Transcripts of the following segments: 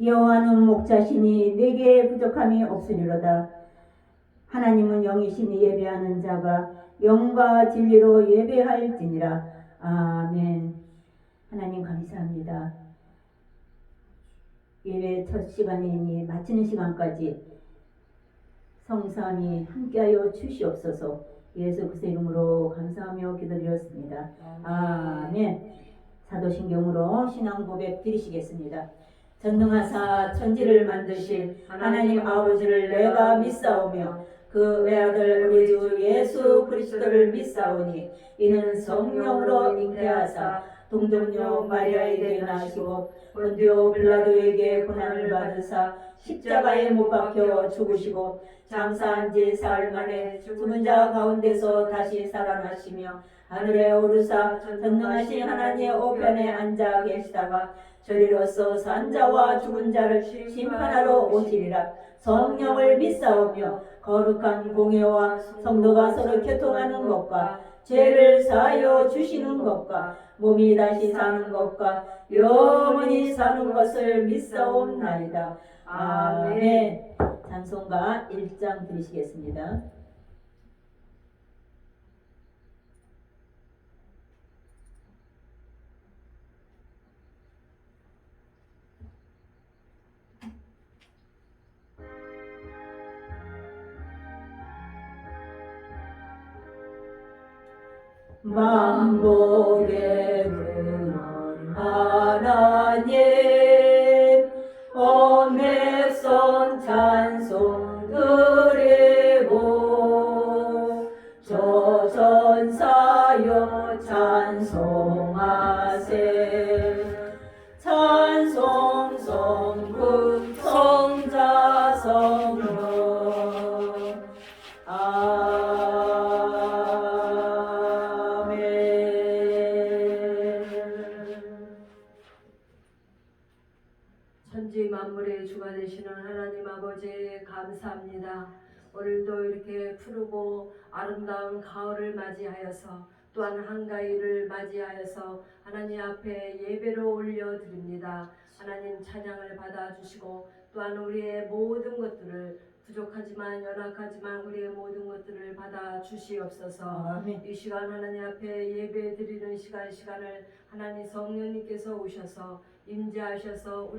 여호와는 목자시니 내게 부족함이 없으리로다. 하나님은 영이시니 예배하는 자가 영과 진리로 예배할지니라. 아멘. 하나님 감사합니다. 예배 첫 시간이니 마치는 시간까지 성삼이 함께하여 주시옵소서. 예수 그리스도의 이름으로 감사하며 기도드렸습니다. 아멘. 사도신경으로 신앙 고백 드리시겠습니다. 전능하사 천지를 만드신 하나님 아버지를 내가 믿사오며 그 외아들 우리 주 예수 그리스도를 믿사오니 이는 성령으로 잉태하사 동정녀 마리아에게 나시고 본디오 빌라도에게 고난을 받으사 십자가에 못 박혀 죽으시고 장사한 지 사흘 만에 죽은 자 가운데서 다시 살아나시며 하늘에 오르사 전능하신 하나님의 우편에 앉아 계시다가 저리로서 산 자와 죽은 자를 심판하러 오시리라. 성령을 믿사오며 거룩한 공예와 성도가 서로 교통하는 것과 죄를 사하여 주시는 것과 몸이 다시 사는 것과 영원히 사는 것을 믿사옵나이다. 아멘. 찬송가 1장 드리시겠습니다. 만복의 근원 하나님 온 백성 찬송 드리고 저전사여 찬송하세. 찬송 성부 성자 성령 천지 만물의 주가 되시는 하나님 아버지 감사합니다. 오늘도 이렇게 푸르고 아름다운 가을을 맞이하여서 또한 한가위를 맞이하여서 하나님 앞에 예배로 올려드립니다. 하나님 찬양을 받아주시고 또한 우리의 모든 것들을 부족하지만 연약하지만 우리의 모든 것들을 받아 주시옵소서. 아멘. 이 시간 하나님 앞에 예배 드리는 시간을 하나님 성령님께서 오셔서 임재하셔서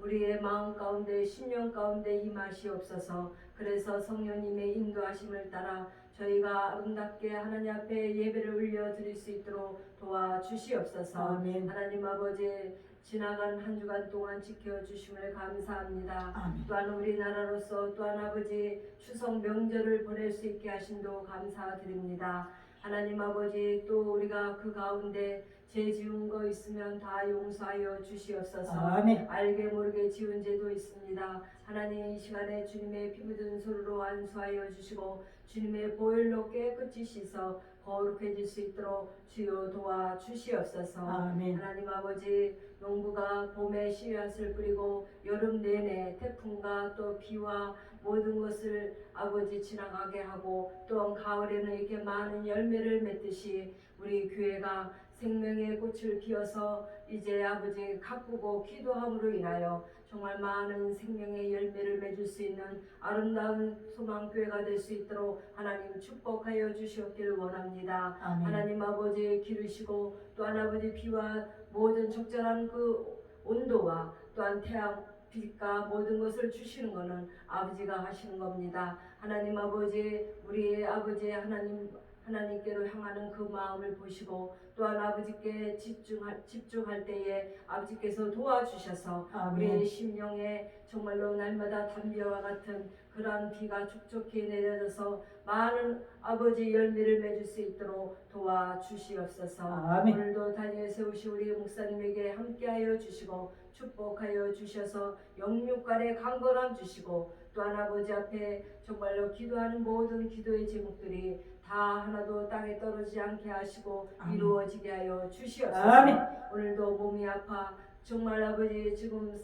우리의 마음 가운데 심령 가운데 임하시옵소서. 그래서 성령님의 인도하심을 따라 저희가 아름답게 하나님 앞에 예배를 올려 드릴 수 있도록 도와주시옵소서. 아멘. 하나님 아버지 지나간 한 주간 동안 지켜주심을 감사합니다. 아멘. 또한 우리나라로서 또한 아버지 추석 명절을 보낼 수 있게 하심도 감사드립니다. 하나님 아버지 또 우리가 그 가운데 죄 지은 거 있으면 다 용서하여 주시옵소서. 아멘. 알게 모르게 지은 죄도 있습니다. 하나님 이 시간에 주님의 피 묻은 손으로 안수하여 주시고 주님의 보혈로 깨끗이 씻어 거룩해질 수 있도록 주여 도와 주시옵소서. 아멘. 하나님 아버지 농부가 봄에 씨앗을 뿌리고 여름 내내 태풍과 또 비와 모든 것을 아버지 지나가게 하고 또한 가을에는 이렇게 많은 열매를 맺듯이 우리 교회가 생명의 꽃을 피워서 이제 아버지 가꾸고 기도함으로 인하여 정말 많은 생명의 열매를 맺을 수 있는 아름다운 소망교회가 될 수 있도록 하나님 축복하여 주시옵기를 원합니다. 아멘. 하나님 아버지 기르시고 또한 아버지 비와 모든 적절한 그 온도와 또한 태양 빛과 모든 것을 주시는 것은 아버지가 하시는 겁니다. 하나님 아버지 우리의 아버지 하나님께로 향하는 그 마음을 보시고 또한 아버지께 집중할 때에 아버지께서 도와주셔서 아멘. 우리의 심령에 정말로 날마다 담비와 같은 그러한 비가 촉촉히 내려져서 많은 아버지 열매를 맺을 수 있도록 도와주시옵소서. 아멘. 오늘도 다니엘 세우시 우리 목사님에게 함께하여 주시고 축복하여 주셔서 영육간의 강건함 주시고 또한 아버지 앞에 정말로 기도하는 모든 기도의 제목들이 다 하나도 땅에 떨어지지 않게 하시고 아멘. 이루어지게 하여 주시옵소서. 아멘. 오늘도 몸이 아파 정말 아버지 지금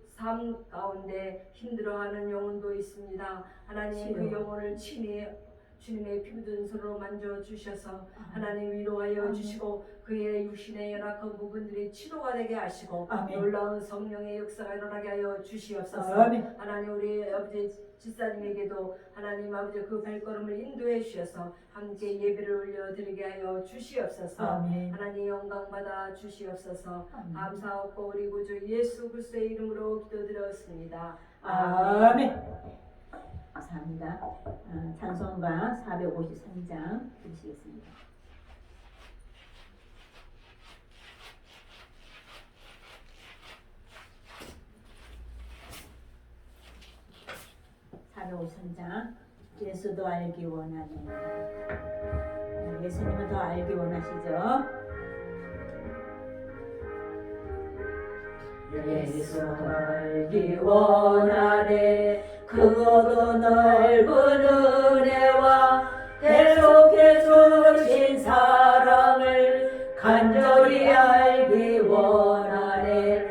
삶 가운데 힘들어하는 영혼도 있습니다. 하나님 그 영혼을 친히 주님의 피 묻은 손으로 만져 주셔서 하나님 위로하여 주시고 그의 육신의 연약한 부분들이 치료가 되게 하시고 아멘. 놀라운 성령의 역사가 일어나게 하여 주시옵소서. 아멘. 하나님 우리 아버지 집사님에게도 하나님 아버지 그 발걸음을 인도해 주셔서 함께 예배를 올려드리게 하여 주시옵소서. 아멘. 하나님 영광 받아 주시옵소서. 아멘. 감사하고 우리 구주 예수 그리스도의 이름으로 기도드렸습니다. 아멘. 감사합니다. 찬송가 453장 드리시겠습니다. 예수도 알기 원하네. 예수님은 더 알기 원하시죠? 예수 알기 원하네. 크고도 넓은 은혜와 대속해 주신 사랑을 간절히 알기 원하네.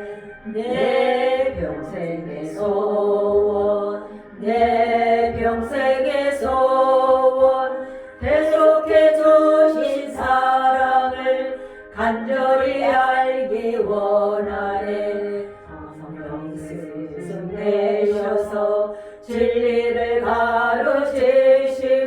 내 평생의 소원, 내 평생의 소원, 대속해 주신 사랑을 간절히 알기 원하네. 성령이 스승 되셔서 진리를 가르치시고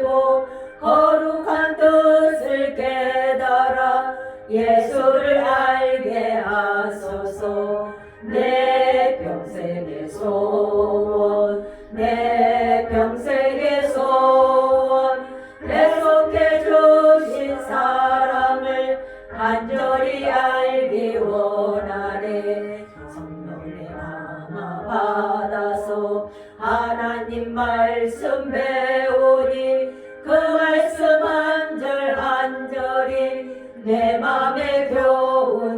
거룩한 뜻을 깨달아 예수를 알게 하소서. 내 평생의 소원, 내 평생의 소원, 대속해 주신 사랑을 간절히 알기 원하네. 성령의 감화 받아서 하나님 말씀 배우니 그 말씀 한 절 한 절이 내 맘에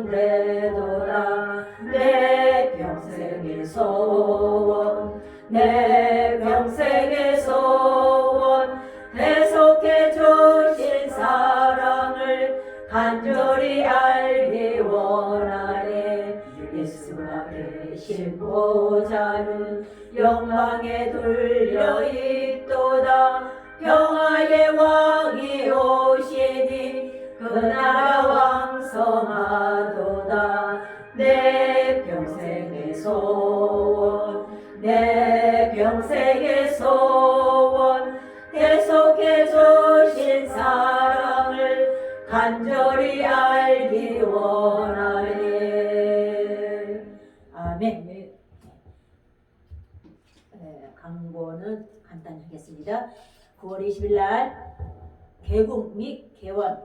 교훈되도다. 내 평생의 소원, 내 평생의 소원, 대속해 주신 사랑을 간절히 알기 원하네. 예수가 계신 보좌는 영광에 둘려 있도다. 평화의 왕이 오시니 그 나라 왕성하도다. 내 평생의 소원, 내 평생의 소원, 대속해 주신 사랑을 간절히 알기 원하네. 아멘. 광고는 간단히 하겠습니다. 9월 20일 날 개국 및 개원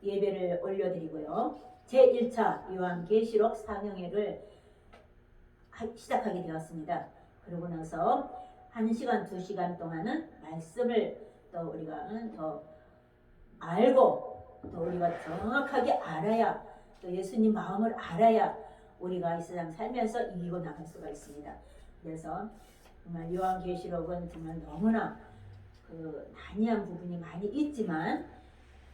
예배를 올려드리고요. 제1차 요한계시록 상영회를 시작하게 되었습니다. 그러고 나서 1시간, 2시간 동안은 말씀을 또 우리가 더 알고 또 우리가 정확하게 알아야 또 예수님 마음을 알아야 우리가 이 세상 살면서 이기고 나갈 수가 있습니다. 그래서 정말 요한계시록은 정말 너무나 난이한 부분이 많이 있지만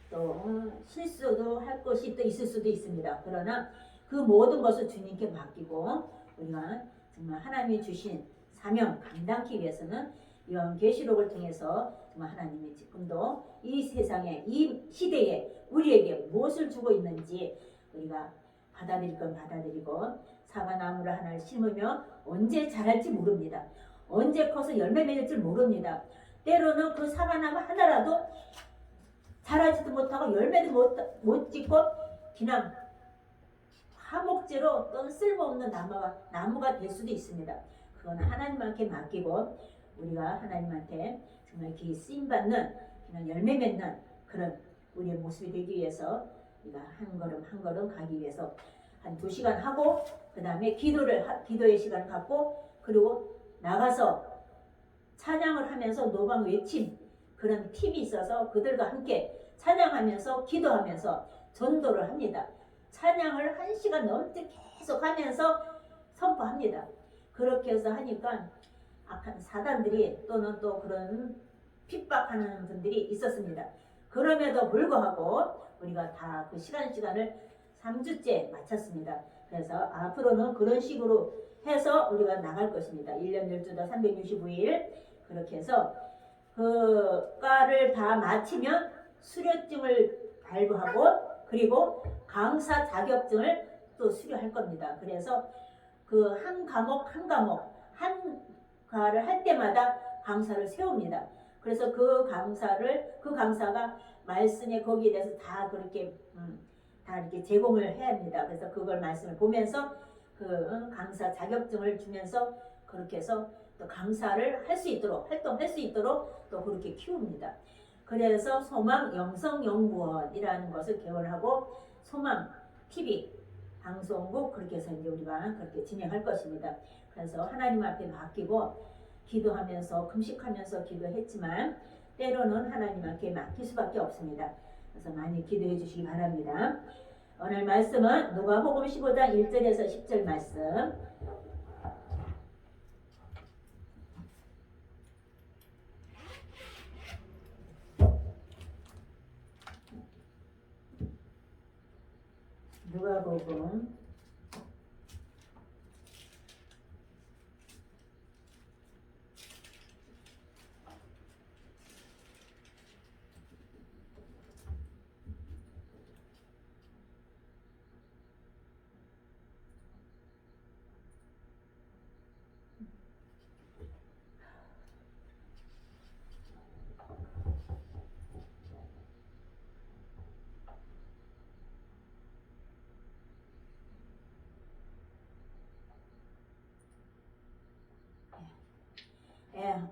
또 실수도 할 것이 또 있을 수도 있습니다. 그러나 그 모든 것을 주님께 맡기고 우리가 정말 하나님이 주신 사명 감당하기 위해서는 요한계시록을 통해서 정말 하나님이 지금도 이 세상에 이 시대에 우리에게 무엇을 주고 있는지 우리가 받아들일 건 받아들이고 사과나무를 하나를 심으며 언제 자랄지 모릅니다. 언제 커서 열매 맺을지 모릅니다. 때로는 그 사과나무 하나라도 자라지도 못하고 열매도 못 짓고 그냥 화목제로 어떤 쓸모없는 나무가 될 수도 있습니다. 그건 하나님께 맡기고 우리가 하나님한테 정말 이렇게 쓰임받는 그냥 열매 맺는 그런 우리의 모습이 되기 위해서 우리가 한 걸음 한 걸음 가기 위해서 한 2시간 하고 그 다음에 기도의 시간을 갖고 그리고 나가서 찬양을 하면서 노방 외침 그런 팀이 있어서 그들과 함께 찬양하면서 기도하면서 전도를 합니다. 찬양을 1시간 넘게 계속 하면서 선포합니다. 그렇게 해서 하니까 악한 사단들이 또는 또 그런 핍박하는 분들이 있었습니다. 그럼에도 불구하고 우리가 다 그 시간을 3주째 마쳤습니다. 그래서 앞으로는 그런 식으로 해서 우리가 나갈 것입니다. 1년 12달 365일 그렇게 해서 과를 다 마치면 수료증을 발부하고 그리고 강사 자격증을 또 수료할 겁니다. 그래서 그 한 과목 한 과를 할 때마다 강사를 세웁니다. 그래서 그 강사가 말씀에 거기에 대해서 다 그렇게 다 이렇게 제공을 해야 합니다. 그래서 그걸 말씀을 보면서 그 강사 자격증을 주면서 그렇게 해서 또 강사를 할 수 있도록 활동할 수 있도록 또 그렇게 키웁니다. 그래서 소망 영성연구원이라는 것을 개원하고 소망 TV 방송국 그렇게 해서 이제 우리가 그렇게 진행할 것입니다. 그래서 하나님 앞에 맡기고 기도하면서 금식하면서 기도했지만 때로는 하나님 앞에 맡길 수밖에 없습니다. 그래서 많이 기도해 주시기 바랍니다. 오늘 말씀은 누가복음 15장 1절에서 10절 말씀. 누가복음 1절.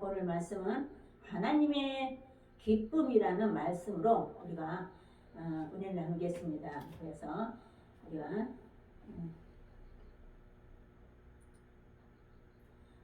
오늘 말씀은 하나님의 기쁨이라는 말씀으로 우리가 은혜를 나누겠습니다. 그래서 우리가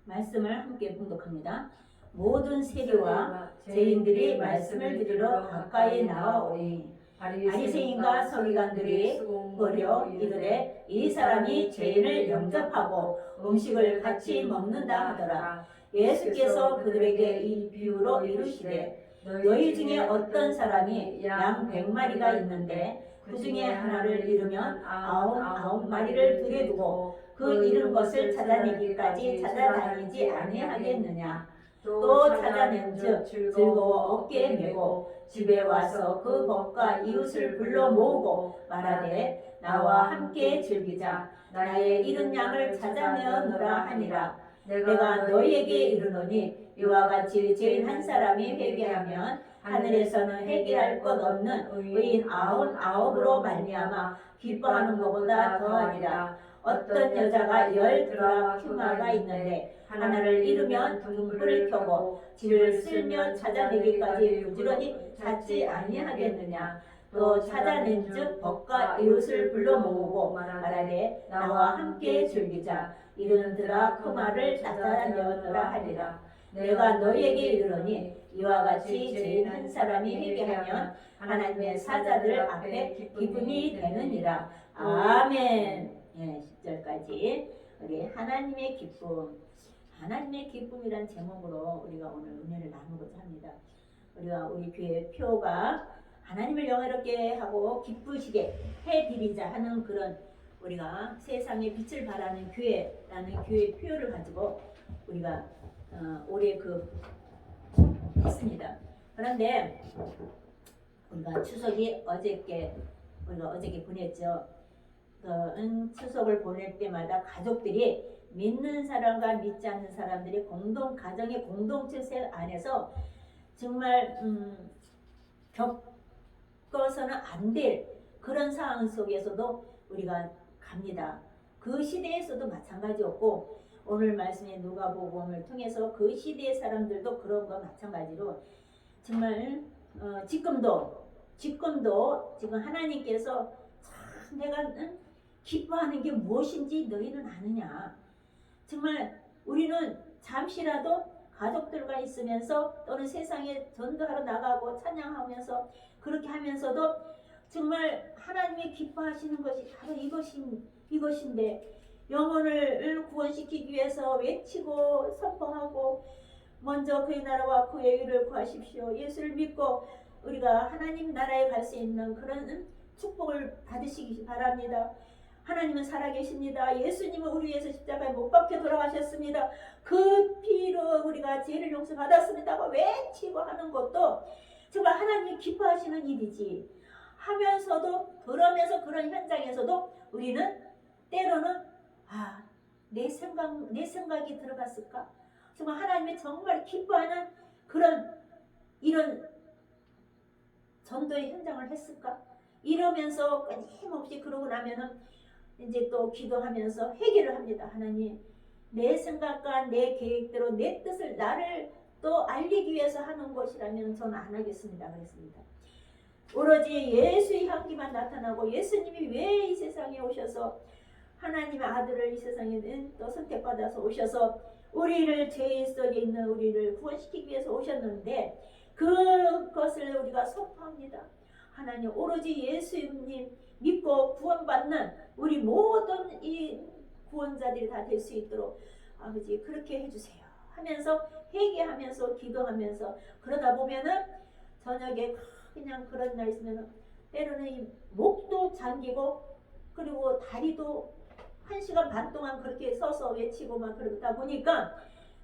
말씀을 함께 봉독합니다. 모든 세리와 죄인들이 말씀을 들으러 가까이 나와오니 바리새인과 서기관들이 고려 이르되 이 사람이 죄인을 영접하고 음식을 같이 먹는다 하더라. 예수께서 그들에게 이 비유로 이르시되 너희 중에 어떤 사람이 양 100마리가 있는데 그 중에 하나를 잃으면 아홉 마리를 들여두고 그 잃은 것을 찾아내기까지 찾아다니지 아니하겠느냐. 또 찾아낸즉 즐거워 어깨에 메고 집에 와서 그 벗과 이웃을 불러 모으고 말하되 나와 함께 즐기자. 나의 잃은 양을 찾아내어노라 하니라. 내가 너희에게 이르노니 이와 같이 죄인 한 사람이 회개하면 하늘에서는 회개할 것 없는 의인 99으로 말미암아 기뻐하는 것보다 더하리라. 어떤 여자가 10 드라크마가 있는데 하나를 잃으면 등불을 켜고 뒤를 쓸며 찾아내기까지 부지런히 찾지 아니하겠느냐. 또 찾아낸즉 벗과 이웃을 불러 모으고 말하되 나와 함께 즐기자. 이르는 드라크마를 찾아내었노라 하리라. 내가 너희에게 이르노니 이와 같이 죄인 한 사람이 회개하면 하나님의 사자들 앞에 기쁨이 되느니라. 아멘. 10절까지 우리 하나님의 기쁨, 하나님의 기쁨이란 제목으로 우리가 오늘 은혜를 나누고자 합니다. 우리가 우리 교회 표가 하나님을 영화롭게 하고 기쁘시게 해드리자 하는 그런 우리가 세상에 빛을 발하는 교회라는 교회 표를 가지고 우리가 올해 했습니다. 그런데 우리가 추석이 우리가 어저께 보냈죠. 추석을 보낼 때마다 가족들이 믿는 사람과 믿지 않는 사람들이 가정의 공동체 안에서 정말 겪어서는 안 될 그런 상황 속에서도 우리가 갑니다. 그 시대에서도 마찬가지였고 오늘 말씀의 누가복음을 통해서 그 시대의 사람들도 그런 거 마찬가지로 정말 지금도 지금 하나님께서 참 내가 기뻐하는 게 무엇인지 너희는 아느냐. 정말 우리는 잠시라도 가족들과 있으면서 또는 세상에 전도하러 나가고 찬양하면서 그렇게 하면서도 정말 하나님이 기뻐하시는 것이 바로 이것인데 영혼을 구원시키기 위해서 외치고 선포하고 먼저 그의 나라와 그의 의를 구하십시오. 예수를 믿고 우리가 하나님 나라에 갈 수 있는 그런 축복을 받으시기 바랍니다. 하나님은 살아계십니다. 예수님은 우리 위해서 십자가에 못 박혀 돌아가셨습니다. 그 피로 우리가 죄를 용서받았습니다 하고 외치고 하는 것도 정말 하나님이 기뻐하시는 일이지. 하면서도 그러면서 그런 현장에서도 우리는 때로는 내 생각이 들어갔을까? 정말 하나님이 정말 기뻐하는 이런 전도의 현장을 했을까? 이러면서 끊임없이 그러고 나면은 이제 또 기도하면서 회개를 합니다. 하나님, 내 생각과 내 계획대로 내 뜻을 나를 또 알리기 위해서 하는 것이라면 저는 안 하겠습니다. 그랬습니다. 오로지 예수의 향기만 나타나고 예수님이 왜 이 세상에 오셔서 하나님의 아들을 이 세상에 또 선택받아서 오셔서 우리를 죄 속에 있는 우리를 구원시키기 위해서 오셨는데 그것을 우리가 선포합니다. 하나님, 오로지 예수님 믿고 구원받는 우리 모든 이 구원자들이 다 될 수 있도록 아버지 그렇게 해주세요 하면서 회개하면서 기도하면서 그러다 보면은 저녁에 그냥 그런 날 있으면 때로는 이 목도 잠기고 그리고 다리도 1시간 반 동안 그렇게 서서 외치고 막 그러다 보니까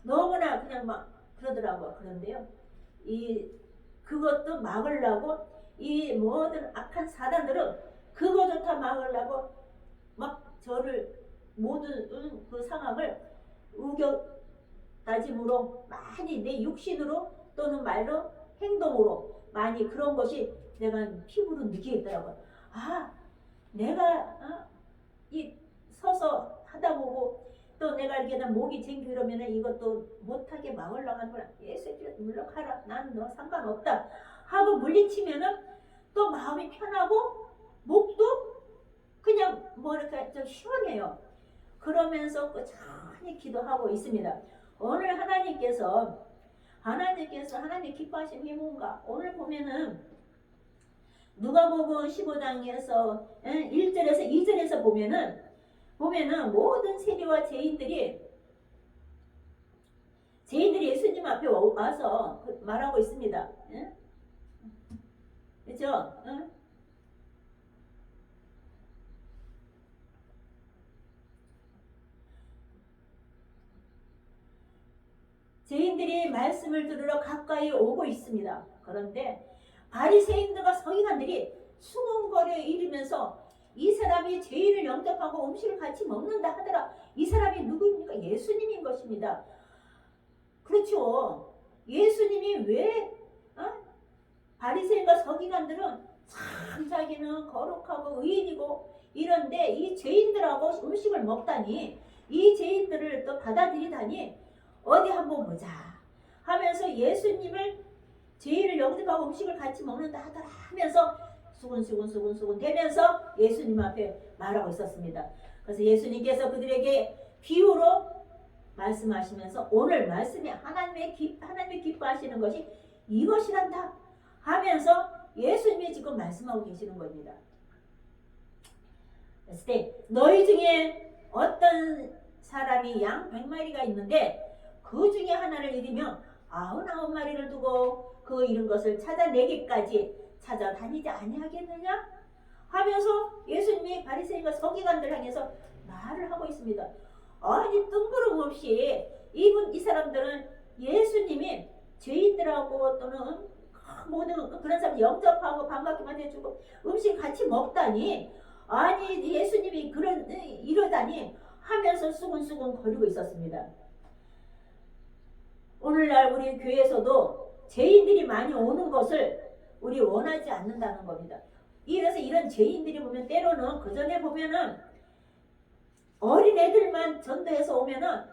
너무나 그냥 막 그러더라고요. 그런데요, 그것도 막으려고 이 모든 악한 사단들은 그거조차 막으려고 막 저를 모든 그 상황을 우겨다짐으로 많이 내 육신으로 또는 말로 행동으로 많이 그런 것이 내가 피부로 느끼겠더라고요. 내가 이 서서 하다 보고 또 내가 이렇게 목이 쟁겨 이러면은 이것도 못하게 막으려고 하는 거야. 예수님 물러가라. 난 너 상관없다 하고 물리치면은 또 마음이 편하고 목도 그냥 이렇게 좀 시원해요. 그러면서 꾸준히 기도하고 있습니다. 오늘 하나님께서 하나님 기뻐하신 게 뭔가? 오늘 보면은 누가복음 15장에서 1절에서 2절에서 보면은 모든 세리와 죄인들이 예수님 앞에 와서 말하고 있습니다. 그렇죠? 죄인들이 말씀을 들으러 가까이 오고 있습니다. 그런데 바리새인들과 서기관들이 수군거려 이르면서 이 사람이 죄인을 영접하고 음식을 같이 먹는다 하더라. 이 사람이 누구입니까? 예수님인 것입니다. 그렇죠. 예수님이 왜 바리새인과 서기관들은 참 자기는 거룩하고 의인이고 이런데 이 죄인들하고 음식을 먹다니 이 죄인들을 또 받아들이다니 어디 한번 보자 하면서 예수님을 죄인을 영접하고 음식을 같이 먹는다 하더라 하면서 수군수군 대면서 예수님 앞에 말하고 있었습니다. 그래서 예수님께서 그들에게 비유로 말씀하시면서 오늘 말씀이 하나님의 기뻐하시는 것이 이것이란다 하면서 예수님이 지금 말씀하고 계시는 겁니다. 그랬을 때 너희 중에 어떤 사람이 양 100마리가 있는데 그 중에 하나를 잃으면 99마리를 두고 그 잃은 것을 찾아내기까지 찾아다니지 아니하겠느냐 하면서 예수님이 바리새인과 서기관들 향해서 말을 하고 있습니다. 아니 뜬구름없이 이 사람들은 예수님이 죄인들하고 또는 모든 그런 사람 영접하고 반갑게만 해주고 음식 같이 먹다니 아니 예수님이 이러다니 하면서 수군수군 거리고 있었습니다. 오늘날 우리 교회에서도 죄인들이 많이 오는 것을 우리 원하지 않는다는 겁니다. 그래서 이런 죄인들이 보면 때로는 그 전에 보면은 어린애들만 전도해서 오면은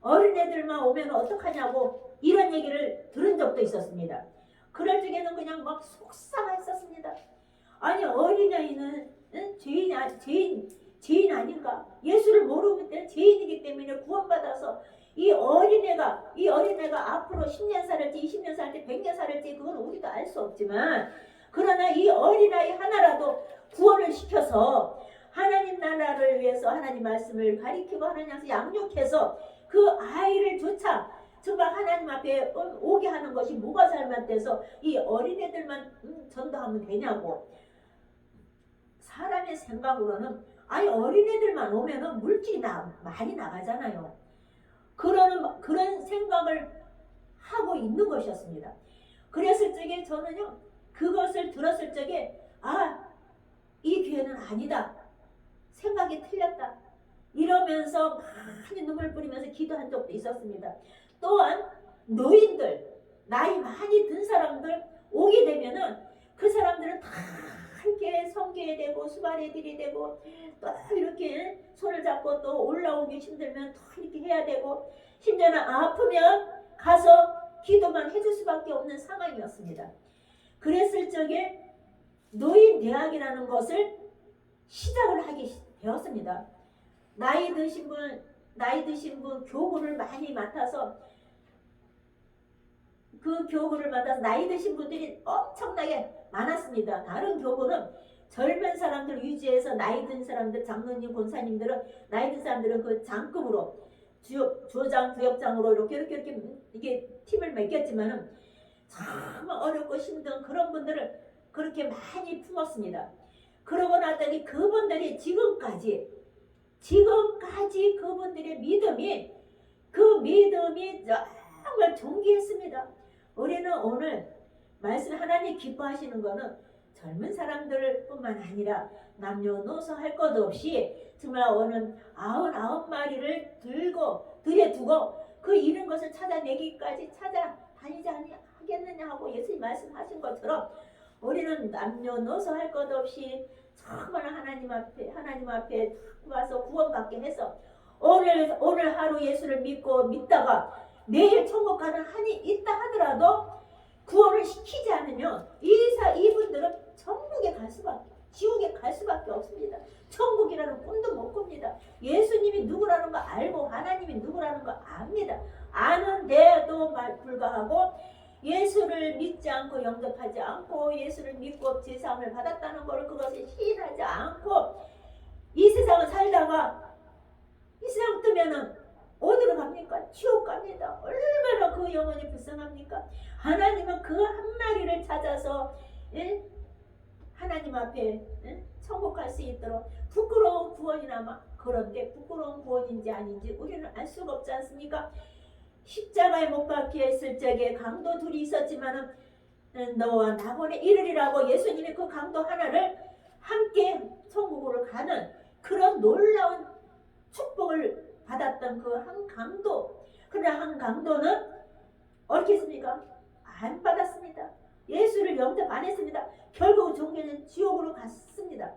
어린애들만 오면 어떡하냐고 이런 얘기를 들은 적도 있었습니다. 그럴 적에는 그냥 막 속상했었습니다. 아니 어린아이는 죄인 아닌가? 예수를 모르기 때문에 죄인이기 때문에 구원받아서 이 어린애가 앞으로 10년 살을지 20년 살을지 100년 살을지 그건 우리도 알 수 없지만 그러나 이 어린아이 하나라도 구원을 시켜서 하나님 나라를 위해서 하나님 말씀을 가리키고 하나님 앞에서 양육해서 그 아이를 조차 정말 하나님 앞에 오게 하는 것이 뭐가 잘못돼서 이 어린애들만 전도하면 되냐고 사람의 생각으로는 아니 어린애들만 오면은 물질이 많이 나가잖아요. 그런 생각을 하고 있는 것이었습니다. 그랬을 적에 저는요 그것을 들었을 적에 이 교회는 아니다. 생각이 틀렸다. 이러면서 많이 눈물 뿌리면서 기도한 적도 있었습니다. 또한 노인들, 나이 많이 든 사람들 오게 되면은 그 사람들은 다 이렇게 성교에 되고 수발해드리 되고 또 이렇게 손을 잡고 또 올라오기 힘들면 또 이렇게 해야 되고 심지어는 아프면 가서 기도만 해줄 수밖에 없는 상황이었습니다. 그랬을 적에 노인 대학이라는 것을 시작을 하게 되었습니다. 나이 드신 분 교구를 많이 맡아서 그 교구를 맡아서 나이 드신 분들이 엄청나게 많았습니다. 다른 교구는 젊은 사람들 유지해서 나이 든 사람들 장로님 권사님들은 나이 든 사람들은 그 장급으로 조장 부역장으로 이렇게 이게 팀을 맺겼지만은 참 어렵고 힘든 그런 분들을 그렇게 많이 품었습니다. 그러고 났더니 그분들이 지금까지 그분들의 믿음이 정말 존귀했습니다. 우리는 오늘 말씀 하나님 기뻐하시는 거는 젊은 사람들 뿐만 아니라 남녀노소 할 것 없이 정말 오늘 99마리를 들여두고 그 잃은 것을 찾아내기까지 찾아다니지 하겠느냐 하고 예수님 말씀하신 것처럼 우리는 남녀노소 할 것 없이 정말 하나님 앞에 와서 구원받게 해서 오늘 하루 예수를 믿다가 내일 천국 가는 한이 있다 하더라도 구원을 시키지 않으면 이분들은 지옥에 갈 수밖에 없습니다. 천국이라는 꿈도 못 꿉니다. 예수님이 누구라는 거 알고 하나님이 누구라는 거 압니다. 아는데도 불구하고 예수를 믿지 않고 영접하지 않고 예수를 믿고 제사함을 받았다는 걸 그것을 시인하지 않고 이 세상을 살다가 이 세상 뜨면은 어디로 갑니까? 지옥 갑니다. 얼마나 그 영혼이 불쌍합니까? 하나님은 그 한 마리를 찾아서 하나님 앞에 천국 갈 수 있도록 부끄러운 구원이나마 그런데 부끄러운 구원인지 아닌지 우리는 알 수가 없지 않습니까? 십자가에 못 박혀 있을 적에 강도 둘이 있었지만은 너와 나보내 이르리라고 예수님이 그 강도 하나를 함께 천국으로 가는 그런 놀라운 축복을 받았던 그 한 강도. 그러나 한 강도는 어떻게 했습니까? 안 받았습니다. 예수를 영접 안 했습니다. 결국 종교는 지옥으로 갔습니다.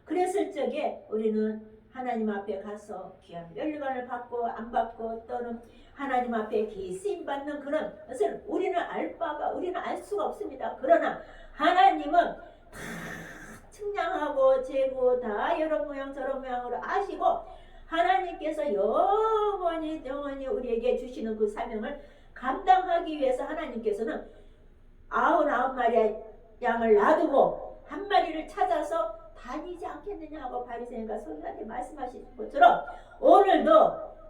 그랬을 적에 우리는 하나님 앞에 가서 귀한 면류관을 받고 안 받고 또는 하나님 앞에 기쓰임 받는 그런 것을 우리는 알 수가 없습니다. 그러나 하나님은 다 측량하고 재고 다 이런 모양 저런 모양으로 아시고 하나님께서 영원히 우리에게 주시는 그 사명을 감당하기 위해서 하나님께서는 99마리의 양을 놔두고 한 마리를 찾아서 다니지 않겠느냐 하고 바리새인과 서기관한테 말씀하신 것처럼 오늘도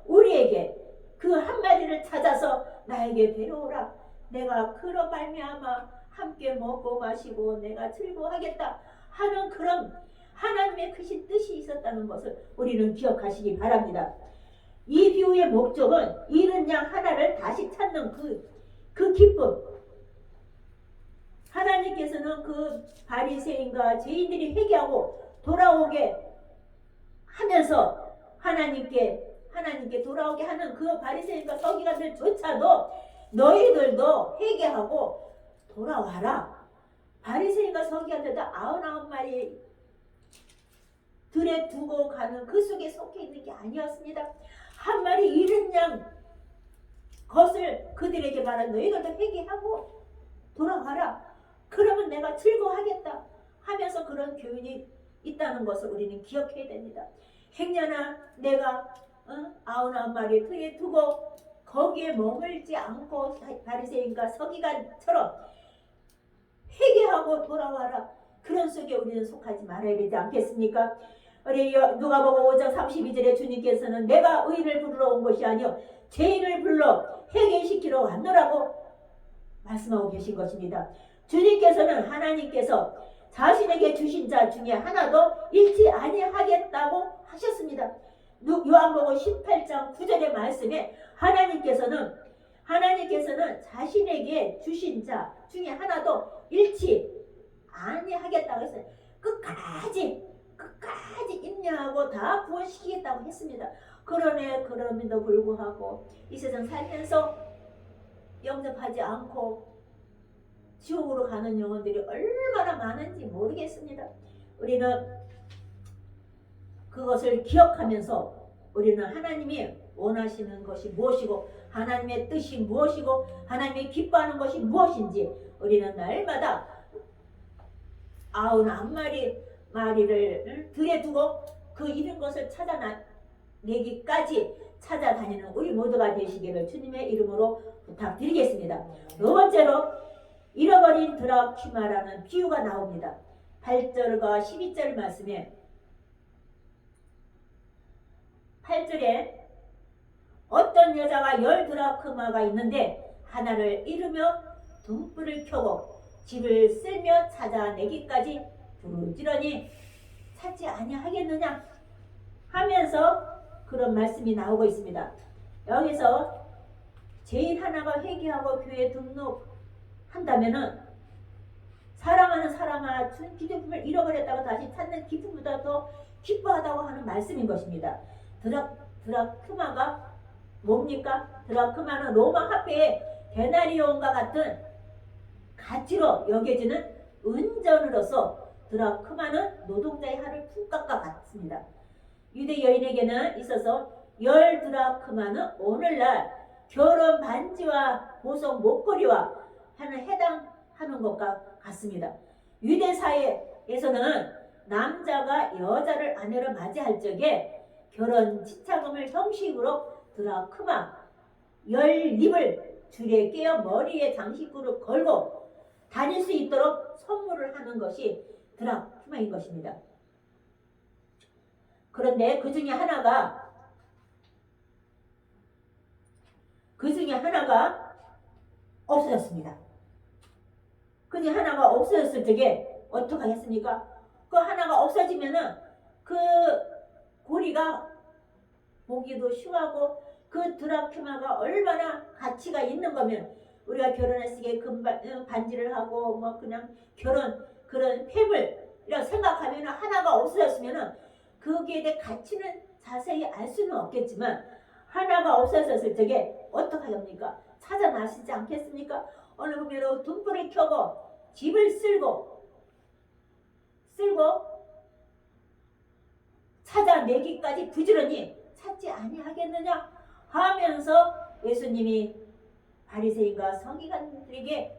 우리에게 그 한 마리를 찾아서 나에게 데려오라. 내가 그로 말미암아 함께 먹고 마시고 내가 즐거워하겠다 하는 그런 하나님의 크신 뜻이 있었다는 것을 우리는 기억하시기 바랍니다. 이 비유의 목적은 잃은 양 하나를 다시 찾는 그 기쁨. 하나님께서는 그 바리새인과 죄인들이 회개하고 돌아오게 하면서 하나님께 돌아오게 하는 그 바리새인과 서기관들조차도 너희들도 회개하고 돌아와라. 바리새인과 서기관들도 99마리 들에 두고 가는 그 속에 속해 있는 게 아니었습니다. 한 마리 잃은 양 것을 그들에게 말한 너희들도 회개하고 돌아와라. 그러면 내가 즐거워하겠다 하면서 그런 교훈이 있다는 것을 우리는 기억해야 됩니다. 행여나 내가 99마리 들에 두고 거기에 머물지 않고 바리새인과 서기관처럼 회개하고 돌아와라. 그런 속에 우리는 속하지 말아야 되지 않겠습니까? 우리 누가복음 5장 32절에 주님께서는 내가 의인을 부르러 온 것이 아니요 죄인을 불러 회개시키러 왔노라고 말씀하고 계신 것입니다. 주님께서는 하나님께서 자신에게 주신 자 중에 하나도 잃지 아니하겠다고 하셨습니다. 요한복음 18장 9절의 말씀에 하나님께서는 자신에게 주신 자 중에 하나도 잃지 아니하겠다고 했어요. 끝까지 인내하고 다 구원시키겠다고 했습니다. 그럼에도 불구하고 이 세상 살면서 영접하지 않고 지옥으로 가는 영혼들이 얼마나 많은지 모르겠습니다. 우리는 그것을 기억하면서 우리는 하나님이 원하시는 것이 무엇이고 하나님의 뜻이 무엇이고 하나님이 기뻐하는 것이 무엇인지 우리는 날마다 99마리를 들에 두고 그 잃은 것을 찾아내기까지 찾아다니는 우리 모두가 되시기를 주님의 이름으로 부탁드리겠습니다. 두 번째로 잃어버린 드라큐마라는 비유가 나옵니다. 8절과 12절 말씀에 8절에 어떤 여자가 10드라크마가 있는데 하나를 잃으며 등불을 켜고 집을 쓸며 찾아내기까지 부지런히 찾지 아니하겠느냐 하면서 그런 말씀이 나오고 있습니다. 여기서 죄인 하나가 회개하고 교회에 등록한다면은 사랑하는 사람아 준 기념품을 잃어버렸다고 다시 찾는 기쁨보다 더 기뻐하다고 하는 말씀인 것입니다. 드라크마가 뭡니까? 드라크마는 로마 화폐의 데나리온과 같은 가치로 여겨지는 은전으로서 드라크마는 노동자의 하루 품값과 같습니다. 유대 여인에게는 있어서 10드라크마는 오늘날 결혼 반지와 보석 목걸이와 해당하는 것과 같습니다. 유대 사회에서는 남자가 여자를 아내로 맞이할 적에 결혼 지참금을 형식으로 드라크마 10립을 줄에 깨어 머리에 장식구를 걸고 다닐 수 있도록 선물을 하는 것이 드라크마인 것입니다. 그런데 그 중에 하나가 없어졌습니다. 그 중에 하나가 없어졌을 적에 어떻게 하겠습니까? 그 하나가 없어지면은 그 고리가 보기도 쉬워하고 그 드라큐마가 얼마나 가치가 있는 거면 우리가 결혼했을 때 반지를 하고 뭐 그냥 결혼 그런 폐물이라고 생각하면 하나가 없어졌으면은 거기에 대해 가치는 자세히 알 수는 없겠지만 하나가 없어졌을 적에 어떻게 합니까? 찾아나시지 않겠습니까? 어느 분으로 등불을 켜고 집을 쓸고 찾아내기까지 부지런히 찾지 아니하겠느냐 하면서 예수님이 바리새인과 서기관들에게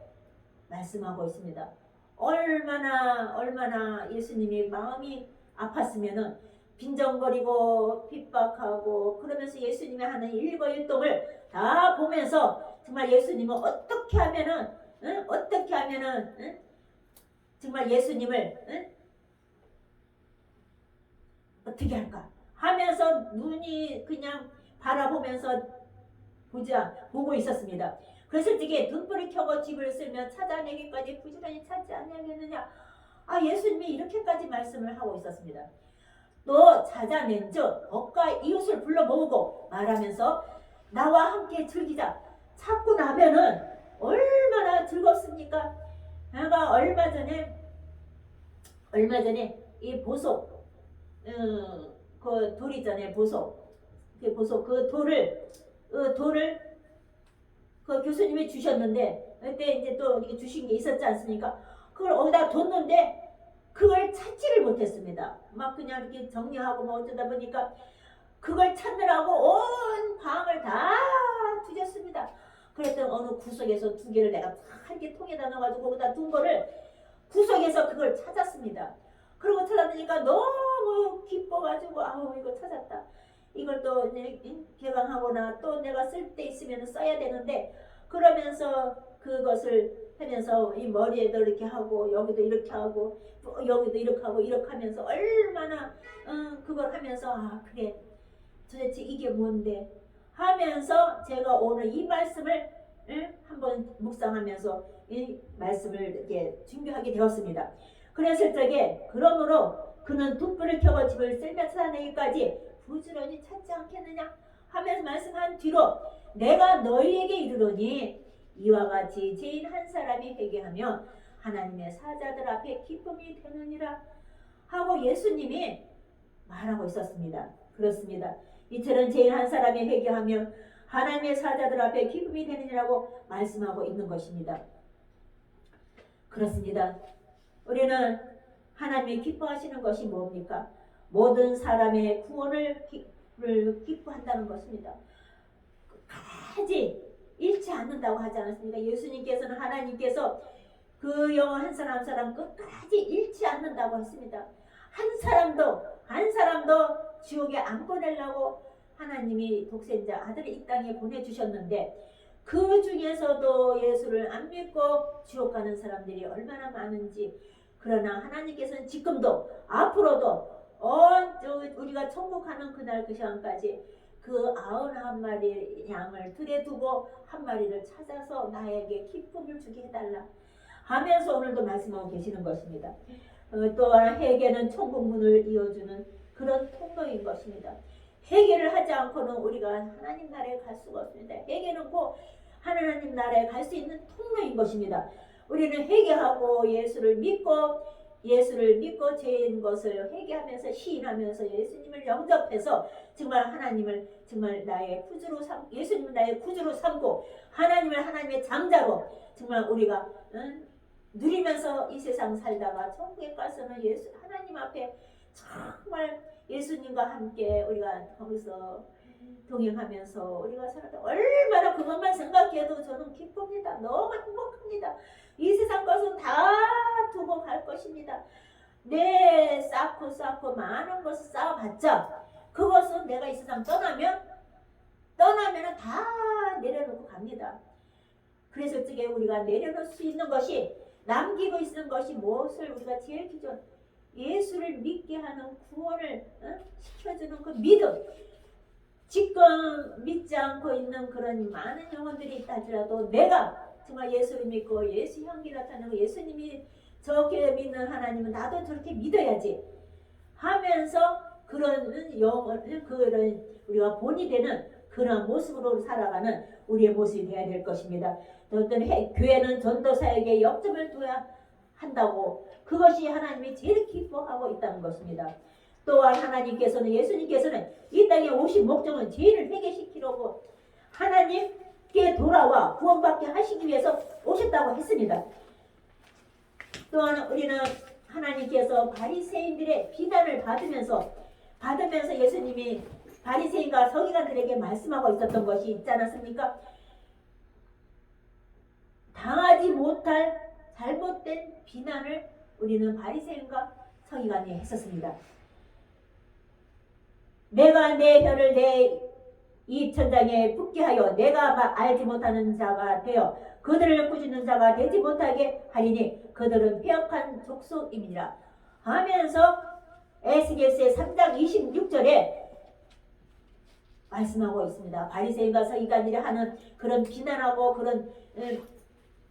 말씀하고 있습니다. 얼마나 예수님이 마음이 아팠으면은 빈정거리고 핍박하고 그러면서 예수님이 하는 일거일동을 다 보면서 정말 예수님은 어떻게 하면은 정말 예수님을 어떻게 할까 하면서 눈이 그냥 바라보면서 보고 있었습니다. 그랬을 적에 등불을 켜고 집을 쓸며 찾아내기까지 부지런히 찾지 아니하겠느냐. 예수님이 이렇게까지 말씀을 하고 있었습니다. 또 찾아낸즉 법과 이웃을 불러 모으고 말하면서 나와 함께 즐기자. 찾고 나면은 얼마나 즐겁습니까? 내가 얼마 전에 이 보석 그 돌 있잖아요. 보석 그 돌을 그 교수님이 주셨는데 그때 이제 또 이렇게 주신 게 있었지 않습니까? 그걸 어디다 뒀는데 그걸 찾지를 못했습니다. 막 그냥 이렇게 정리하고 뭐 어쩌다 보니까 그걸 찾느라고 온 방을 다 뒤졌습니다. 그랬더니 어느 구석에서 두 개를 내가 다 이렇게 통에다 넣어가지고 거기다 둔 거를 구석에서 그걸 찾았습니다. 그리고 찾았으니까 너무 기뻐가지고 이거 찾았다. 이걸 또 개방하거나 또 내가 쓸 때 있으면 써야 되는데 그러면서 그것을 하면서 이 머리에도 이렇게 하고 여기도 이렇게 하고 여기도 이렇게 하고 이렇게 하면서 얼마나 그걸 하면서 그래 도대체 이게 뭔데 하면서 제가 오늘 이 말씀을 한번 묵상하면서 이 말씀을 이렇게 준비하게 되었습니다. 그랬을 적에 그러므로 그는 돛불을 켜고 집을 쓸며 찾아내기까지 부지런히 찾지 않겠느냐 하면서 말씀한 뒤로 내가 너희에게 이르노니 이와 같이 죄인 한 사람이 회개하며 하나님의 사자들 앞에 기쁨이 되느니라 하고 예수님이 말하고 있었습니다. 그렇습니다. 이처럼 죄인 한 사람이 회개하며 하나님의 사자들 앞에 기쁨이 되느니라고 말씀하고 있는 것입니다. 그렇습니다. 우리는 하나님이 기뻐하시는 것이 뭡니까? 모든 사람의 구원을 기뻐한다는 것입니다. 끝까지 잃지 않는다고 하지 않았습니까? 예수님께서는 하나님께서 그 영혼 한 사람 한 사람 끝까지 잃지 않는다고 했습니다. 한 사람도 지옥에 안 보내려고 하나님이 독생자 아들을 이 땅에 보내주셨는데 그 중에서도 예수를 안 믿고 지옥 가는 사람들이 얼마나 많은지, 그러나 하나님께서는 지금도 앞으로도 우리가 천국 가는 그날 그 시간까지 그 99마리 양을 들에 두고 한 마리를 찾아서 나에게 기쁨을 주게 해달라 하면서 오늘도 말씀하고 계시는 것입니다. 또한 회개는 천국 문을 이어주는 그런 통로인 것입니다. 회개를 하지 않고는 우리가 하나님 나라에 갈 수가 없습니다. 회개는 곧 하나님 나라에 갈 수 있는 통로인 것입니다. 우리는 회개하고 예수를 믿고 죄인 것을 회개하면서 시인하면서 예수님을 영접해서 정말 하나님을 정말 나의 구주로 예수님을 나의 구주로 삼고 하나님을 하나님의 장자로 정말 우리가 누리면서 이 세상 살다가 천국에 가서는 하나님 앞에 정말 예수님과 함께 우리가 거기서 동행하면서 우리가 살다 얼마나 그것만 생각해도 저는 기쁩니다. 너무 행복합니다. 이 세상 것은 다 두고 갈 것입니다. 쌓고 많은 것을 쌓아봤자 그것은 내가 이 세상 떠나면은 다 내려놓고 갑니다. 그래서 어떻게 우리가 내려놓을 수 있는 것이, 남기고 있는 것이 무엇을 우리가 제일 기존 예수를 믿게 하는 구원을 시켜주는 그 믿음. 지금 믿지 않고 있는 그런 많은 영혼들이 있다 할지라도 내가 정말 예수를 믿고 예수 향기 나타내고 예수님이 저렇게 믿는 하나님은 나도 저렇게 믿어야지 하면서 그런 영혼, 그런 우리가 본이 되는 그런 모습으로 살아가는 우리의 모습이 되어야 될 것입니다. 어떤 교회는 전도사에게 역점을 둬야 한다고, 그것이 하나님이 제일 기뻐하고 있다는 것입니다. 또한 예수님께서는 이 땅에 오신 목적은 죄인을 회개시키려고 하나님께 돌아와 구원받게 하시기 위해서 오셨다고 했습니다. 또한 우리는 하나님께서 바리새인들의 비난을 받으면서 예수님이 바리새인과 서기관들에게 말씀하고 있었던 것이 있지 않았습니까? 당하지 못할 잘못된 비난을 우리는 바리새인과 서기관이 했었습니다. 내가 내 혀를 내 입 천장에 붙게 하여 내가 알지 못하는 자가 되어 그들을 꾸짖는 자가 되지 못하게 하리니 그들은 폐역한 족속임이니라 하면서 에스겔서의 3장 26절에 말씀하고 있습니다. 바리새인과 서기관들이 하는 그런 비난하고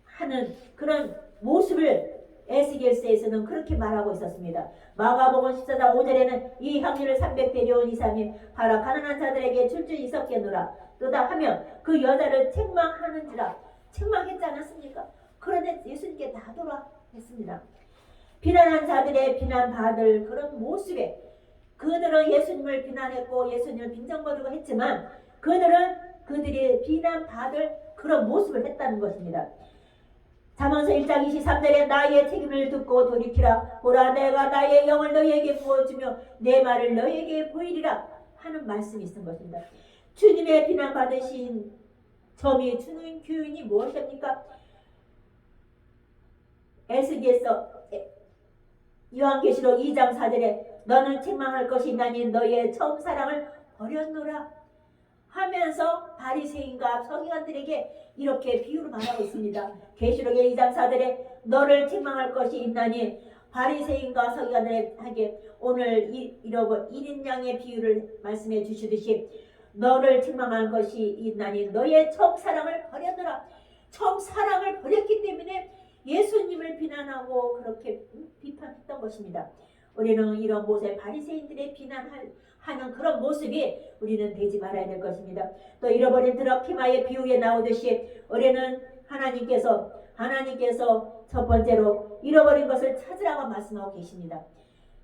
하는 그런 모습을 에스겔서에서는 그렇게 말하고 있었습니다. 마가복음 14장 5절에는 이 향유를 300대려온 이삼이 바라 가난한 자들에게 줄줄이 섞였노라 또다 하며 그 여자를 책망하는지라. 책망했지 않았습니까? 그런데 예수님께 나도라 했습니다. 비난한 자들의 비난받을 그런 모습에 그들은 예수님을 비난했고 예수님을 빈정거리고 했지만 그들이 비난받을 그런 모습을 했다는 것입니다. 잠언서 1장 23절에 나의 책임을 듣고 돌이키라. 보라 내가 나의 영을 너희에게 부어주며 내 말을 너희에게 보이리라 하는 말씀이 있는 것입니다. 주님의 비난받으신 점이 주는 교훈이 무엇입니까? 에스겔서 요한계시록 2장 4절에 너는 책망할 것이 있나니 너의 처음 사랑을 버렸노라 하면서 바리새인과 서기관들에게 이렇게 비유를 말하고 있습니다. 계시록의 2장 4절에 너를 책망할 것이 있나니 바리새인과 서기관들에게 오늘 이러고 1인 양의 비유를 말씀해 주시듯이 너를 책망할 것이 있나니 너의 처음 사랑을 버렸노라. 처음 사랑을 버렸기 때문에 예수님을 비난하고 그렇게 비판했던 것입니다. 우리는 이런 모세 바리새인들의 비난하는 그런 모습이 우리는 되지 말아야 될 것입니다. 또 잃어버린 드라키마의 비유에 나오듯이 우리는 하나님께서 첫 번째로 잃어버린 것을 찾으라고 말씀하고 계십니다.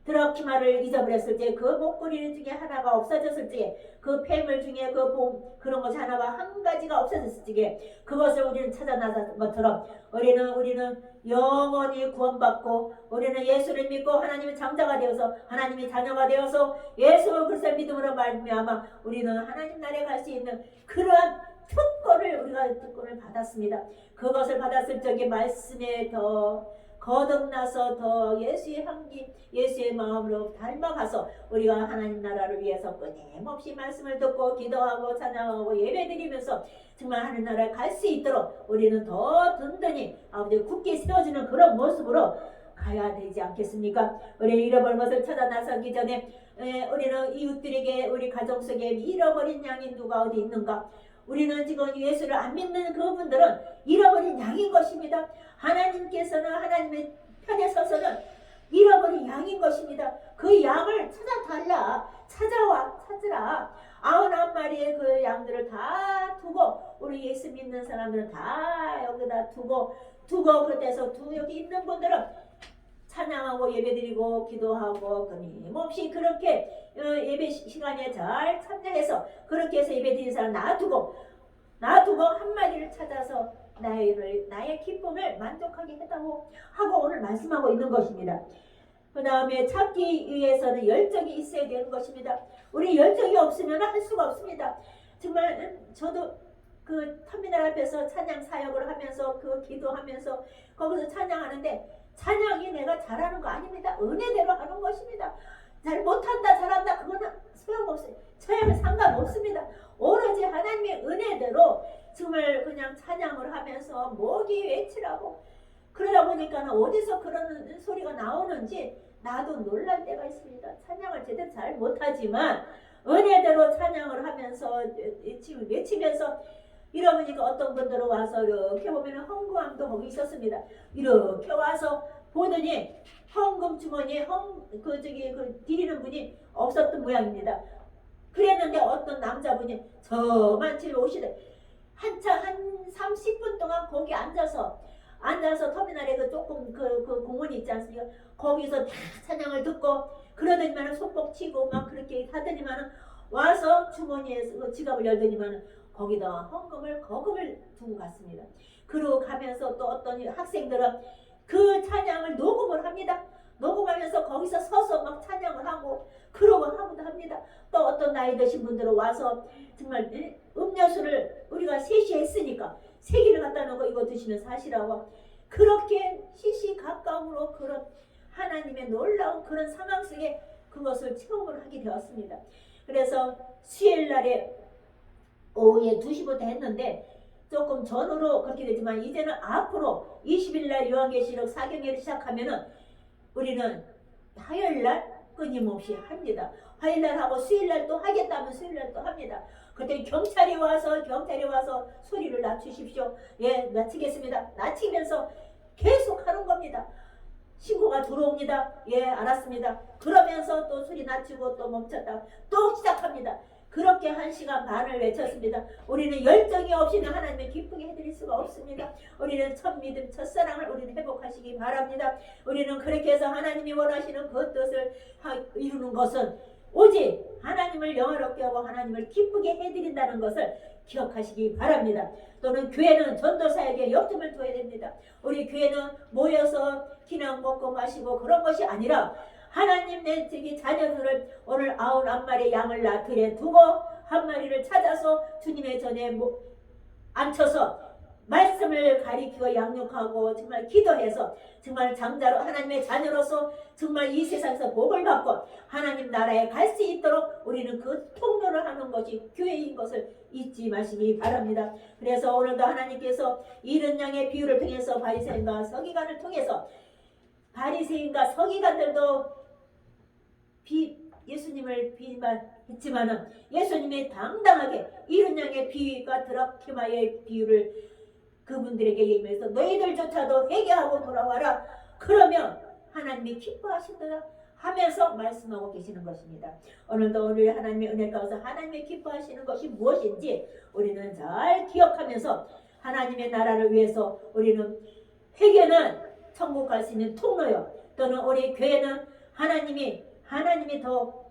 드라키마를 잊어버렸을 때 그 목걸이 중에 하나가 없어졌을 때 그 폐물 중에 그런 것이 하나가 한 가지가 없어졌을 때 그것을 우리는 찾아 나선 것처럼 우리는 영원히 구원받고 우리는 예수를 믿고 하나님의 장자가 되어서 하나님의 자녀가 되어서 예수 그리스도의 믿음으로 말미암아 우리는 하나님 나라에 갈 수 있는 그러한 특권을 받았습니다. 그것을 받았을 적에 말씀에 더 거듭나서 더 예수의 향기, 예수의 마음으로 닮아가서 우리가 하나님 나라를 위해서 끊임없이 말씀을 듣고 기도하고 찬양하고 예배드리면서 정말 하나님 나라에 갈 수 있도록 우리는 더 든든히 아버지 굳게 세워지는 그런 모습으로 가야 되지 않겠습니까? 우리 잃어버린 것을 찾아 나서기 전에 우리는 이웃들에게 우리 가정 속에 잃어버린 양이 누가 어디 있는가? 우리는 지금 예수를 안 믿는 그분들은 잃어버린 양인 것입니다. 하나님께서는 하나님의 편에 서서는 잃어버린 양인 것입니다. 그 양을 찾으라. 99마리의 그 양들을 다 두고 우리 예수 믿는 사람들은 다 여기다 두고 그때서 여기 있는 분들은 찬양하고 예배드리고 기도하고 끊임없이 그렇게 예배 시간에 잘 참여해서 그렇게 해서 예배드리는 사람 놔두고 한 마리를 찾아서 나의 기쁨을 만족하게 해다오 하고 오늘 말씀하고 있는 것입니다. 그 다음에 찾기 위해서는 열정이 있어야 되는 것입니다. 우리 열정이 없으면 할 수가 없습니다. 정말 저도 그 터미널 앞에서 찬양 사역을 하면서 그 기도하면서 거기서 찬양하는데 찬양이 내가 잘하는 거 아닙니다. 은혜대로 하는 것입니다. 잘 못한다 잘한다 그거는 소용없어요. 저에는 상관없습니다. 오로지 하나님의 은혜대로 정말 그냥 찬양을 하면서 목이 외치라고 그러다 보니까 어디서 그런 소리가 나오는지 나도 놀랄 때가 있습니다. 찬양을 제대로 잘 못하지만 은혜대로 찬양을 하면서 외치면서 이러니까 어떤 분들은 와서 이렇게 보면 헌금함도 거기 있었습니다. 이렇게 와서 보더니 헌금 주머니에 드리는 분이 없었던 모양입니다. 그랬는데 어떤 남자분이 저만 집에 오시대. 한 30분 동안 거기 앉아서 터미널에 조금 그 공원이 있지 않습니까? 거기서 다 찬양을 듣고 그러더니만은 속복 치고 막 그렇게 하더니만은 와서 주머니에 지갑을 열더니만은 거기다 거금을 두고 갔습니다. 그러고 가면서 또 어떤 학생들은 그 찬양을 녹음을 합니다. 녹음하면서 거기서 서서 막 찬양을 하고 그러고 하고도 합니다. 또 어떤 나이 드신 분들은 와서 정말 음료수를 우리가 3시에 했으니까 3개를 갖다 놓고 이거 드시면 사시라고 그렇게 시시각각으로 그런 하나님의 놀라운 그런 상황 속에 그것을 체험을 하게 되었습니다. 그래서 수요일날에 오후에 2시부터 했는데 조금 전후로 그렇게 되지만 이제는 앞으로 20일날 요한계시록 4경회를 시작하면은 우리는 화요일날 끊임없이 합니다. 화요일날 하고 수요일날 또 하겠다면 수요일날 또 합니다. 그때 경찰이 와서 소리를 낮추십시오. 예, 낮추겠습니다. 낮추면서 계속 하는 겁니다. 신고가 들어옵니다. 예, 알았습니다. 그러면서 또 소리 낮추고 또 멈췄다. 또 시작합니다. 그렇게 1시간 반을 외쳤습니다. 우리는 열정이 없이는 하나님을 기쁘게 해드릴 수가 없습니다. 우리는 첫 믿음, 첫 사랑을 우리는 회복하시기 바랍니다. 우리는 그렇게 해서 하나님이 원하시는 그 뜻을 이루는 것은 오직 하나님을 영화롭게 하고 하나님을 기쁘게 해드린다는 것을 기억하시기 바랍니다. 또는 교회는 전도사에게 역점을 둬야 됩니다. 우리 교회는 모여서 그냥 먹고 마시고 그런 것이 아니라 하나님 내 자녀들을 오늘 99마리의 양을 나틀에 두고 한 마리를 찾아서 주님의 전에 앉혀서 말씀을 가리키고 양육하고 정말 기도해서 정말 장자로 하나님의 자녀로서 정말 이 세상에서 복을 받고 하나님 나라에 갈 수 있도록 우리는 그 통로를 하는 것이 교회인 것을 잊지 마시기 바랍니다. 그래서 오늘도 하나님께서 잃은 양의 비유를 통해서 바리새인과 서기관을 통해서 바리새인과 서기관들도 예수님을 비판했지만은 예수님이 당당하게 잃은 양의 비유가 드라키마의 비유를 그분들에게 얘기해서 너희들조차도 회개하고 돌아와라. 그러면 하나님이 기뻐하신다 하면서 말씀하고 계시는 것입니다. 오늘도 우리 하나님의 은혜 가운데 하나님이 기뻐하시는 것이 무엇인지 우리는 잘 기억하면서 하나님의 나라를 위해서 우리는 회개는 천국 갈 수 있는 통로요. 또는 우리 교회는 하나님이 더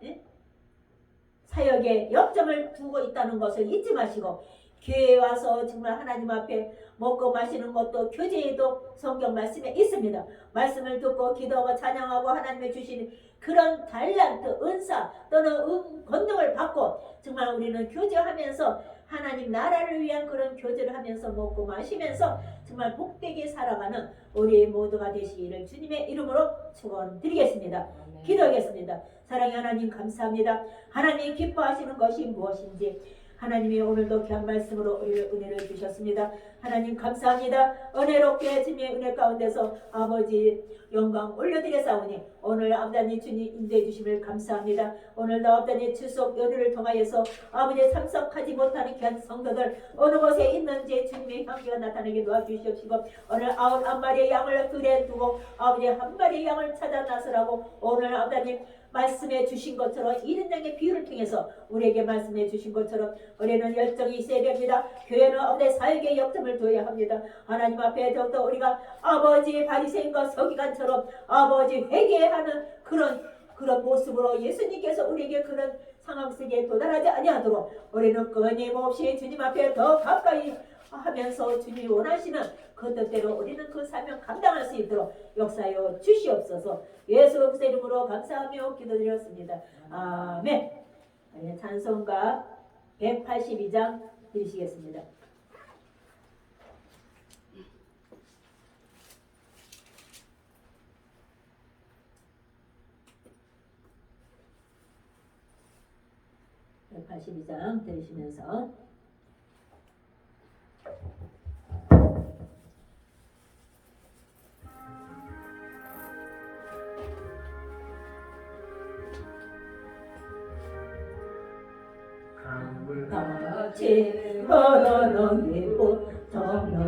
사역에 역점을 두고 있다는 것을 잊지 마시고 교회에 와서 정말 하나님 앞에 먹고 마시는 것도 교제에도 성경 말씀에 있습니다. 말씀을 듣고 기도하고 찬양하고 하나님의 주시는 그런 달란트, 은사 또는 권능을 받고 정말 우리는 교제하면서 하나님 나라를 위한 그런 교제를 하면서 먹고 마시면서 정말 복되게 살아가는 우리 모두가 되시기를 주님의 이름으로 축원드리겠습니다. 기도하겠습니다. 사랑의 하나님 감사합니다. 하나님 기뻐하시는 것이 무엇인지 하나님이 오늘도 귀한 말씀으로 우리를 은혜를 주셨습니다. 하나님 감사합니다. 은혜롭게 주님의 은혜 가운데서 아버지 영광 올려드렸사오니 오늘 아버지 주님 인도해 주심을 감사합니다. 오늘도 아버지 추석 연휴를 통하여서 아버지 참석하지 못하는 귀한 성도들 어느 곳에 있는지 주님의 향기가 나타나게 도와주시옵시고 오늘 9마리의 양을 들에 두고 아버지 1마리의 양을 찾아 나서라고 오늘 아버지 말씀해 주신 것처럼 이른 양의 비유를 통해서 우리에게 말씀해 주신 것처럼 우리는 열정이 있어야 됩니다. 교회는 아버지 사역에 역점을 둬야 합니다. 하나님 앞에 더욱더 우리가 아버지 바리새인과 서기관처럼 아버지 회개하는 그런 모습으로 예수님께서 우리에게 그런 상황 속에 도달하지 아니하도록 우리는 끊임없이 주님 앞에 더 가까이 하면서 주님이 원하시는 그 뜻대로 우리는 그 사명 감당할 수 있도록 역사하여 주시옵소서. 예수 그리스도의 이름으로 감사하며 기도드렸습니다. 아멘. 찬송가 182장 드리시겠습니다. 들으시면서 같이 걸어넘기고 정령함이라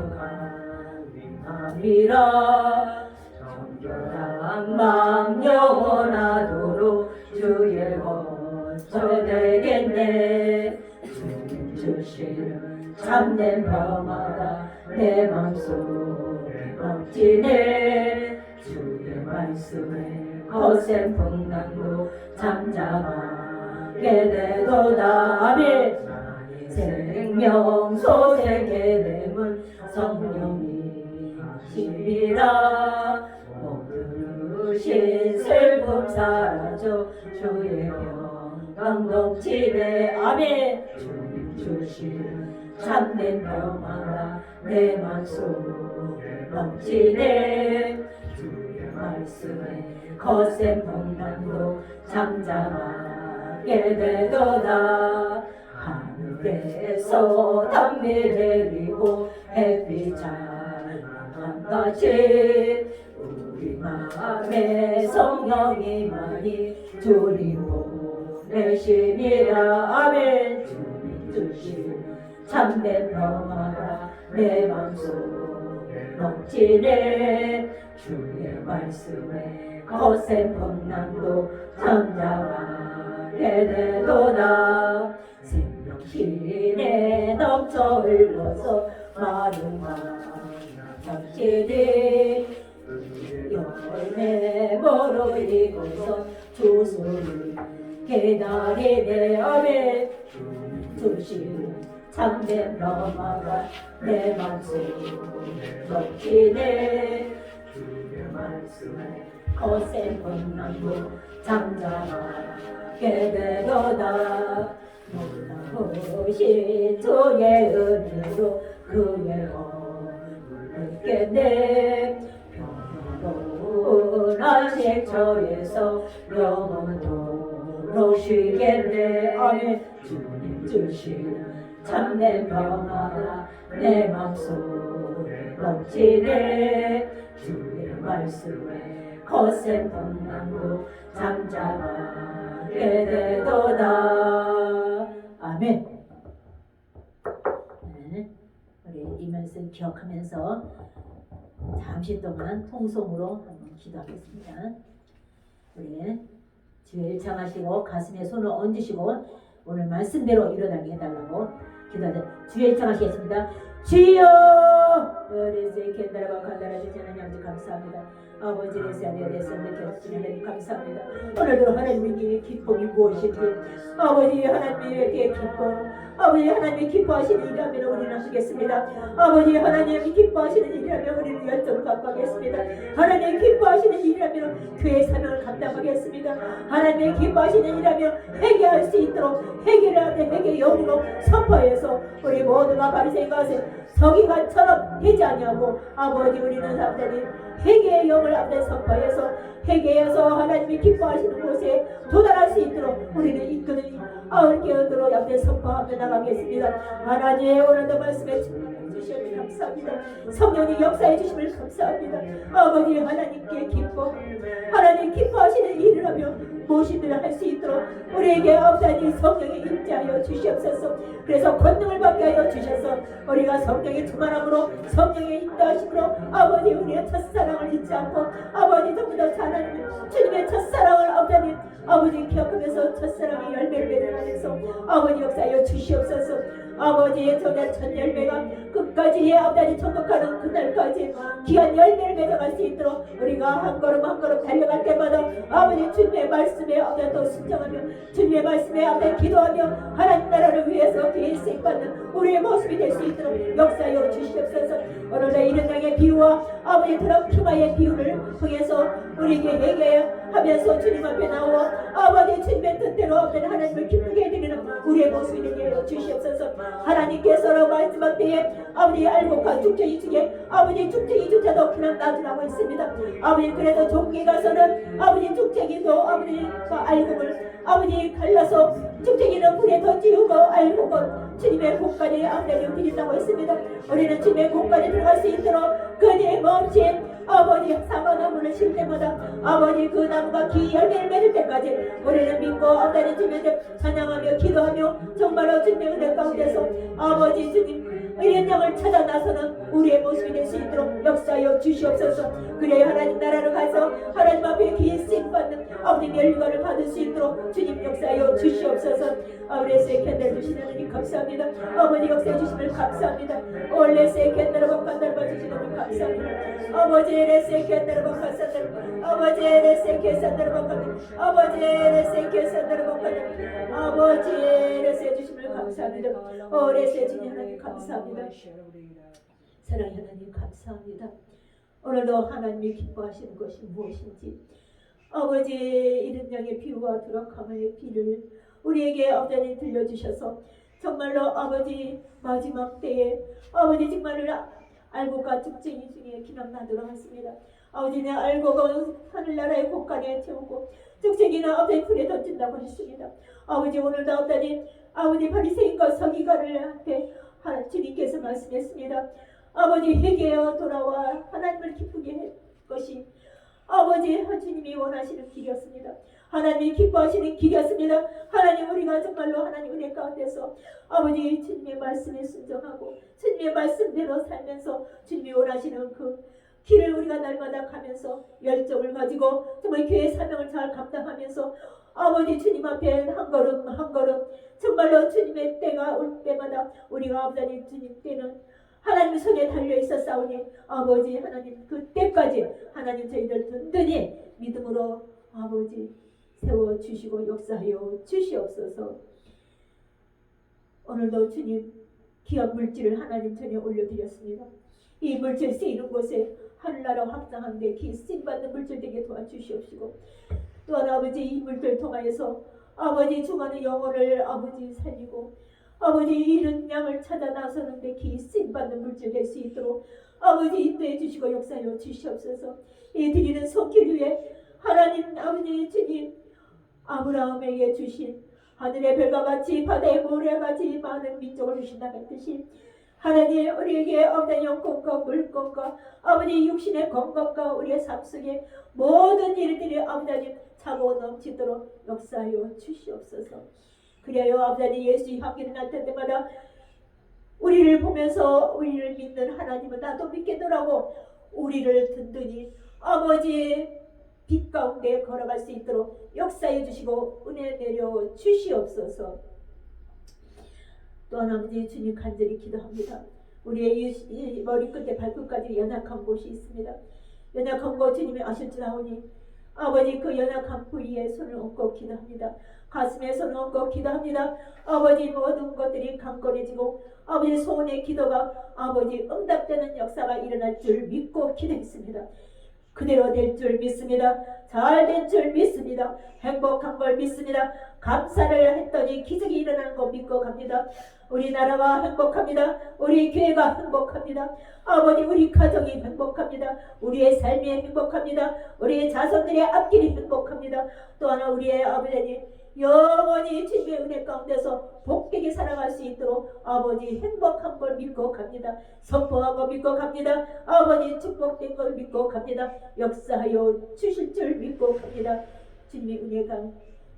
정결한 맘 영원하도록 주의 거처 되겠네. 주님 주시는 참된 평화가 내 맘속에 넘치네. 주의 말씀에 거센 풍랑도 잠잠하게 되도다. 아멘. 생명 소생의 됨은 성령이시리라. 모든 슬픔 사라져 주의 영광 넘치네. 아멘. 주님 주시는 참된 평화가 내 맘속에 넘치네. 주의 말씀에 거센 풍랑도 잠잠하게 되도다. 하늘에서 담비 내리고 햇빛 찬란함같이 우리 맘에 성령이 많이 주님 보내시니라. 아멘. 주님 주신 참된 평화가 내 맘속에 넘치네. 주의 말씀에 거센 풍랑도 잠잠하게 되도다. 생명신에 넘쳐 흘러서 마른 당신이 열매 모로 이고서 주소를 기다리네. 아멘. 주시는 참된 평화가 내 맘속에 넘치네. 주의 말씀에 거센 풍랑도 잠잠하게 되도다. 놀라우신 주의 은혜로 그의 얼굴을 뵙겠네. 평화로운 안식처에서 영원토록 쉬겠네. 아멘. 주님 주시는 참된 평화가 내 맘속에 넘치네. 주의 말씀에 거센 풍랑도 잠잠하게 되도다. 아멘. 네, 우리 이 말씀 기억하면서 잠시 동안 통성으로 한번 기도하겠습니다. 우리 주의 일창하시고 가슴에 손을 얹으시고 오늘 말씀대로 일어나게 해달라고 기도하자. 주의 일창하시겠습니다. 주여 어리세 캔다라바 간다라 주지 하나님 감사합니다. 아버지 내세안에 내세안에 계신 하나님 감사합니다. 오늘도 하나님의 기쁨이 무엇인지 아버지 하나님의 기쁨 아버지 하나님이 기뻐하시는 일이라면 우리는 하겠습니다. 아버지 하나님이 기뻐하시는 일이라면 우리는 열정을 갖고 하겠습니다. 하나님이 기뻐하시는 일이라면 교회 사명을 감당하겠습니다. 하나님이 기뻐하시는 일이라면 회개할 수 있도록 회개를 하되 회개 영으로 선포해서 우리 모두가 바리새인과 서기관처럼 되지 아니하고 아버지 우리는 사람들이 회개의 영을 앞에 선포해서 회개해서 하나님이 기뻐하시는 곳에 도달할 수 있도록 우리는 이끄는 깨어들어 앞에 선포하며 나가겠습니다. 하나님의 오늘도 말씀에 주시면 감사합니다. 성령이 역사해 주심을 감사합니다. 아버지 하나님께 기뻐 하나님 기뻐하시는 일을 하며 무엇이든 할 수 있도록 우리에게 아버지 성령이 임재하여 주시옵소서. 그래서 권능을 받게 하여 주셔서 우리가 성령의 충만함으로 성령의 인도하심으로 아버지 우리의 첫사랑을 잊지 않고 아버지 전부 다 하나님 주님의 첫사랑을 아버지 기억하면서 첫사랑의 열매를 맺어가면서 아버지 역사하여 주시옵소서. 아버지의 정말 첫 열매가 끝까지 아버지 천국가는 그날까지 귀한 열매를 맺어갈 수 있도록 우리가 한 걸음 한 걸음 달려갈 때마다 아버지 주님의 말씀에 아버지 또 순종하며 주님의 말씀에 아버지 기도하며 하나님 나라를 위해서 계획받는 우리의 모습이 될 수 있도록 역사하여 주시옵소서. 오늘도 이런 양의 비유와 아버지 드라키마의 비유를 통해서 우리에게 회개하면서 주님 앞에 나와 아버지 주님의 뜻대로 아버지 하나님을 기쁘게 해드리는 우리의 모습이 되게 하여 주시옵소서. 하나님께서 마지막 때에 아버지 알곡과 죽쟁이 중에 아버지 죽쟁이조차도 그냥 놔두라고 했습니다. 아버지 그래도 종기 가서는 아버지 죽쟁이도 아버지 알곡을 아버지 갈라서 죽쟁이는 불에 더 찌우고 알곡은 주님의 곳간에 아버지를 드린다고 했습니다. 우리는 주님의 곳간에 들어갈 수 있도록 끊임없이 아버지 사과나무를 실 때마다 아버지 그 나무가 기 열매를 맺을 때까지 우리는 믿고 아버지 주님을 찬양하며 기도하며 정말로 주님의 은혜 가운데서 아버지 주님 이런 양을 찾아 나서는 우리의 모습이 될 수 있도록 역사하여 주시옵소서. 그래 하나님 나라를 가서 하나님 앞에 기씀 받는 아버지 멸류관을 받을 수 있도록 주님 역사하여 주시옵소서. 아버지 캔들 주시는 하나님 감사합니다. 아버지 역사해 주시면 감사합니다. 올레세 캔들을 박간달바 주시는 하나님 감사합니다. 아버지 레세 캔들을 박간달바 아버지 레세 캔들을 박간달바 아버지 레세 캔들을 박간달바 아버지 레세 주시면 감사합니다. 레세 주님 하나님 감사합니다. 사랑의 하나님 감사합니다. 오늘도 하나님이 기뻐하시는 것이 무엇인지 아버지 이른 양의 비유와 드라카마의 비를 우리에게 아버지 들려주셔서 정말로 아버지 마지막 때에 아버지 정말로 알곡과 죽쟁이 중에 기남나도록 하십니다. 아버지는 알곡은 하늘나라의 곳간에 채우고 죽쟁이는 아버지 불에 던진다고 했습니다. 아버지 오늘도 아버지 바리새인과 서기관들한테 주님께서 말씀했습니다. 아버지 회개하여 돌아와 하나님을 기쁘게 할 것이 아버지 주님이 원하시는 길이었습니다. 하나님이 기뻐하시는 길이었습니다. 하나님 우리가 정말로 하나님 은혜 가운데서 아버지 주님의 말씀에 순종하고 주님의 말씀대로 살면서 주님이 원하시는 그 길을 우리가 날마다 가면서 열정을 가지고 정말 교회 사명을 잘 감당하면서 아버지 주님 앞에 한 걸음 한 걸음 정말로 주님의 때가 올 때마다 우리가 아버지 주님 때는 하나님 손에 달려있어 싸우니 아버지 하나님 그 때까지 하나님 저희들 든든히 믿음으로 아버지 세워주시고 역사하여 주시옵소서. 오늘도 주님 귀한 물질을 하나님 전에 올려드렸습니다. 이 물질 쓰이는 곳에 하늘나라 확장한 데 쓰임받는 물질 되게 도와주시옵시고 또한 아버지 이 물질 통하여서 아버지 주만의 영혼을 아버지 살리고 아버지 이른 양을 찾아 나서는데 쓰임받는 물질 될 수 있도록 아버지 인도해 주시고 역사하여 주시옵소서. 이 드리는 손길 위에 하나님 아버지 주님 아브라함에게 주신 하늘의 별과 같이 바다의 모래와 같이 많은 민족을 주신다 했듯이 하나님 우리에게 아버지 영권과 물권과 아버지 육신의 건강과 우리의 삶 속에 모든 일들이 아버지 차고 넘치도록 역사하여 주시옵소서. 그래요 아버지 예수의 향기를 나타날 때마다 우리를 보면서 우리를 믿는 하나님은 나도 믿겠노라고 우리를 든든히 아버지 빛 가운데 걸어갈 수 있도록 역사해 주시고 은혜 내려 주시옵소서. 또한 아버지 주님 간절히 기도합니다. 우리의 이 머리끝에 발끝까지 연약한 곳이 있습니다. 연약한 곳 주님이 아실 줄 아오니 아버지 그 연약한 부위에 손을 얹고 기도합니다. 가슴에 손을 얹고 기도합니다. 아버지 모든 것들이 강건해지고 아버지 소원의 기도가 아버지 응답되는 역사가 일어날 줄 믿고 기도했습니다. 그대로 될 줄 믿습니다. 잘 된 줄 믿습니다. 행복한 걸 믿습니다. 감사를 했더니 기적이 일어나는 거 믿고 갑니다. 우리 나라가 행복합니다. 우리 교회가 행복합니다. 아버지 우리 가정이 행복합니다. 우리의 삶이 행복합니다. 우리의 자손들의 앞길이 행복합니다. 또 하나 우리의 아버지 영원히 주님의 은혜 가운데서 복되게 살아갈 수 있도록 아버지 행복한 걸 믿고 갑니다. 선포하고 믿고 갑니다. 아버지 축복된 걸 믿고 갑니다. 역사하여 주실 줄 믿고 갑니다. 주님의 은혜가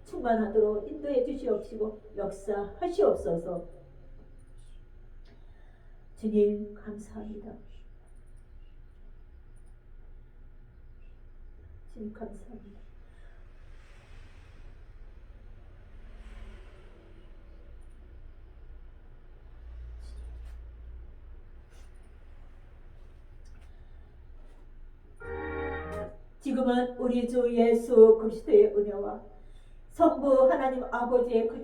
충만하도록 인도해 주시옵시고 역사하시옵소서. 주님 감사합니다. 주님 감사합니다. 지금은 우리 주 예수 그리스도의 은혜와 성부 하나님 아버지의 그